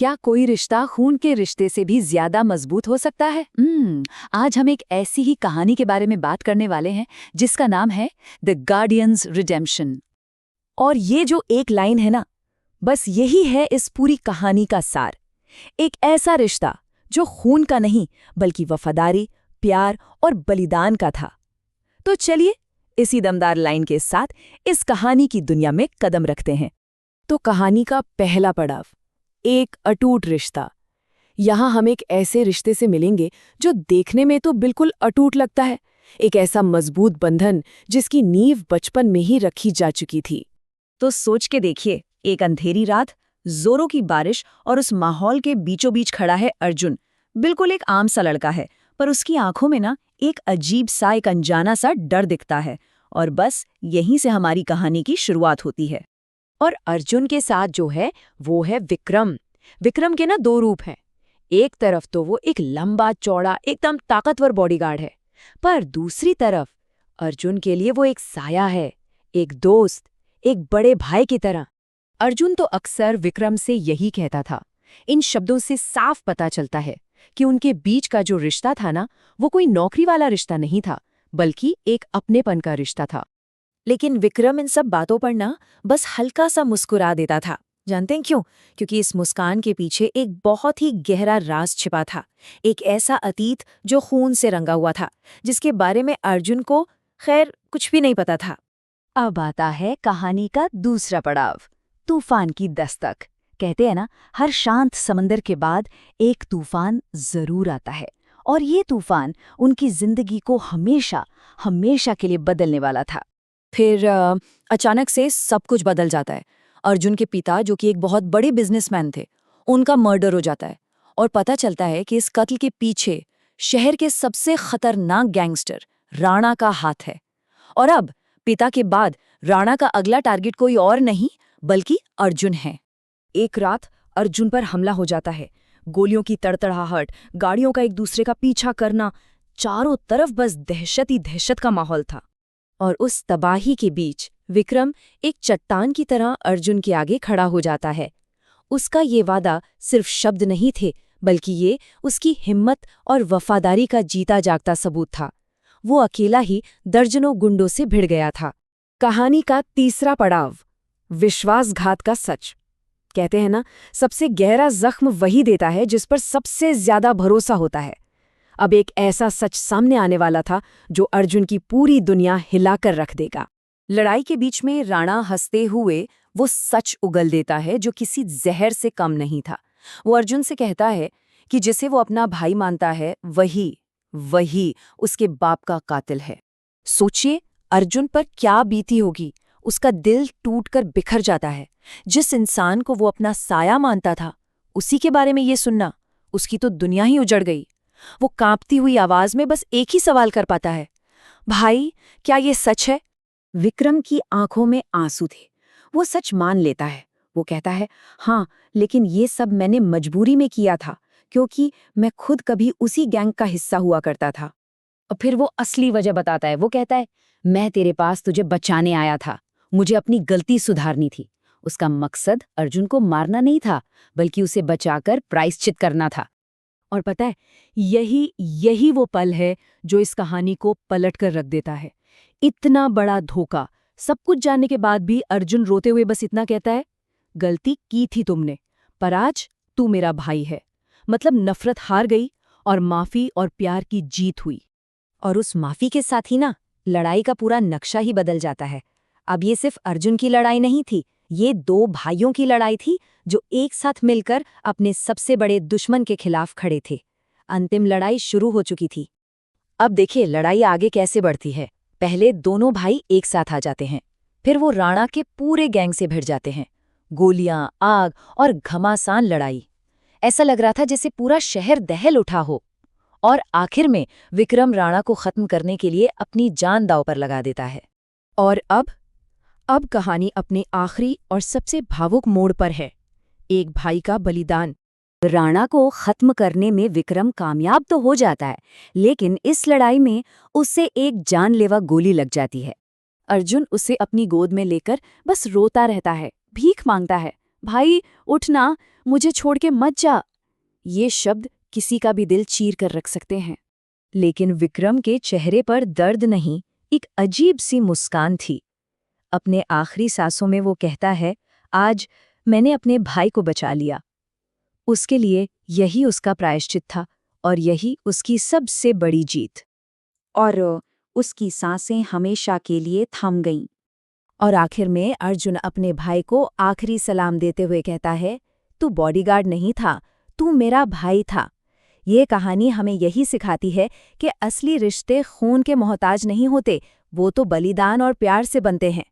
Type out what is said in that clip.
क्या कोई रिश्ता खून के रिश्ते से भी ज्यादा मजबूत हो सकता है? आज हम एक ऐसी ही कहानी के बारे में बात करने वाले हैं जिसका नाम है द गार्डियंस रिडेम्पशन। और ये जो एक लाइन है ना, बस यही है इस पूरी कहानी का सार। एक ऐसा रिश्ता जो खून का नहीं बल्कि वफादारी, प्यार और बलिदान का था। तो चलिए इसी दमदार लाइन के साथ इस कहानी की दुनिया में कदम रखते हैं। तो कहानी का पहला पड़ाव, एक अटूट रिश्ता। यहाँ हम एक ऐसे रिश्ते से मिलेंगे जो देखने में तो बिल्कुल अटूट लगता है, एक ऐसा मजबूत बंधन जिसकी नींव बचपन में ही रखी जा चुकी थी। तो सोच के देखिए, एक अंधेरी रात, जोरों की बारिश और उस माहौल के बीचों बीच खड़ा है अर्जुन। बिल्कुल एक आम सा लड़का है, पर उसकी आंखों में ना एक अजीब सा, एक अनजाना सा डर दिखता है। और बस यहीं से हमारी कहानी की शुरुआत होती है। और अर्जुन के साथ जो है वो है विक्रम। विक्रम के ना दो रूप हैं। एक तरफ तो वो एक लंबा चौड़ा एकदम ताकतवर बॉडीगार्ड है, पर दूसरी तरफ अर्जुन के लिए वो एक साया है, एक दोस्त, एक बड़े भाई की तरह। अर्जुन तो अक्सर विक्रम से यही कहता था। इन शब्दों से साफ पता चलता है कि उनके बीच का जो रिश्ता था ना, वो कोई नौकरी वाला रिश्ता नहीं था, बल्कि एक अपनेपन का रिश्ता था। लेकिन विक्रम इन सब बातों पर ना बस हल्का सा मुस्कुरा देता था। जानते हैं क्यों? क्योंकि इस मुस्कान के पीछे एक बहुत ही गहरा राज छिपा था। एक ऐसा अतीत जो खून से रंगा हुआ था, जिसके बारे में अर्जुन को खैर कुछ भी नहीं पता था। अब आता है कहानी का दूसरा पड़ाव, तूफान की दस्तक। कहते हैं ना, हर शांत समंदर के बाद एक तूफान जरूर आता है, और ये तूफान उनकी जिंदगी को हमेशा हमेशा के लिए बदलने वाला था। फिर अचानक से सब कुछ बदल जाता है। अर्जुन के पिता, जो कि एक बहुत बड़े बिजनेसमैन थे, उनका मर्डर हो जाता है और पता चलता है कि इस कत्ल के पीछे शहर के सबसे खतरनाक गैंगस्टर राणा का हाथ है। और अब पिता के बाद राणा का अगला टारगेट कोई और नहीं बल्कि अर्जुन है। एक रात अर्जुन पर हमला हो जाता है। गोलियों की तड़तड़ाहट, गाड़ियों का एक दूसरे का पीछा करना, चारों तरफ बस दहशत ही दहशत का माहौल था। और उस तबाही के बीच विक्रम एक चट्टान की तरह अर्जुन के आगे खड़ा हो जाता है। उसका ये वादा सिर्फ शब्द नहीं थे, बल्कि ये उसकी हिम्मत और वफादारी का जीता जागता सबूत था। वो अकेला ही दर्जनों गुंडों से भिड़ गया था। कहानी का तीसरा पड़ाव, विश्वासघात का सच। कहते हैं ना, सबसे गहरा जख्म वही देता है जिस पर सबसे ज्यादा भरोसा होता है। अब एक ऐसा सच सामने आने वाला था जो अर्जुन की पूरी दुनिया हिलाकर रख देगा। लड़ाई के बीच में राणा हंसते हुए वो सच उगल देता है जो किसी जहर से कम नहीं था। वो अर्जुन से कहता है कि जिसे वो अपना भाई मानता है, वही उसके बाप का कातिल है। सोचिए अर्जुन पर क्या बीती होगी। उसका दिल टूटकर बिखर जाता है। जिस इंसान को वो अपना साया मानता था, उसी के बारे में ये सुनना, उसकी तो दुनिया ही उजड़ गई। वो कांपती हुई आवाज में बस एक ही सवाल कर पाता है, भाई क्या ये सच है? विक्रम की आंखों में आंसू थे। वो सच मान लेता है। वो कहता है, हाँ, लेकिन ये सब मैंने मजबूरी में किया था, क्योंकि मैं खुद कभी उसी गैंग का हिस्सा हुआ करता था। और फिर वो असली वजह बताता है। वो कहता है, मैं तेरे पास तुझे बचाने आया था, मुझे अपनी गलती सुधारनी थी। उसका मकसद अर्जुन को मारना नहीं था, बल्कि उसे बचाकर प्रायश्चित करना था। और पता है, यही वो पल है जो इस कहानी को पलट कर रख देता है। इतना बड़ा धोखा, सब कुछ जानने के बाद भी अर्जुन रोते हुए बस इतना कहता है, गलती की थी तुमने, पर आज तू मेरा भाई है। मतलब नफरत हार गई और माफी और प्यार की जीत हुई। और उस माफी के साथ ही ना, लड़ाई का पूरा नक्शा ही बदल जाता है। अब ये सिर्फ अर्जुन की लड़ाई नहीं थी, ये दो भाइयों की लड़ाई थी जो एक साथ मिलकर अपने सबसे बड़े दुश्मन के खिलाफ खड़े थे। अंतिम लड़ाई शुरू हो चुकी थी। अब देखिए लड़ाई आगे कैसे बढ़ती है। पहले दोनों भाई एक साथ आ जाते हैं, फिर वो राणा के पूरे गैंग से भिड़ जाते हैं। गोलियां, आग और घमासान लड़ाई। ऐसा लग रहा था जैसे पूरा शहर दहल उठा हो। और आखिर में विक्रम राणा को खत्म करने के लिए अपनी जान दांव पर लगा देता है। और अब कहानी अपने आखिरी और सबसे भावुक मोड़ पर है। एक भाई का बलिदान। राणा को खत्म करने में विक्रम कामयाब तो हो जाता है, लेकिन इस लड़ाई में उससे एक जानलेवा गोली लग जाती है। अर्जुन उसे अपनी गोद में लेकर बस रोता रहता है, भीख मांगता है, भाई उठना, मुझे छोड़ के मत जा। ये शब्द किसी का भी दिल चीर कर रख सकते हैं। लेकिन विक्रम के चेहरे पर दर्द नहीं, एक अजीब सी मुस्कान थी। अपने आखिरी सांसों में वो कहता है, आज मैंने अपने भाई को बचा लिया। उसके लिए यही उसका प्रायश्चित था और यही उसकी सबसे बड़ी जीत। और उसकी सांसें हमेशा के लिए थम गईं। और आखिर में अर्जुन अपने भाई को आखिरी सलाम देते हुए कहता है, तू बॉडीगार्ड नहीं था, तू मेरा भाई था। ये कहानी हमें यही सिखाती है कि असली रिश्ते खून के मोहताज नहीं होते, वो तो बलिदान और प्यार से बनते हैं।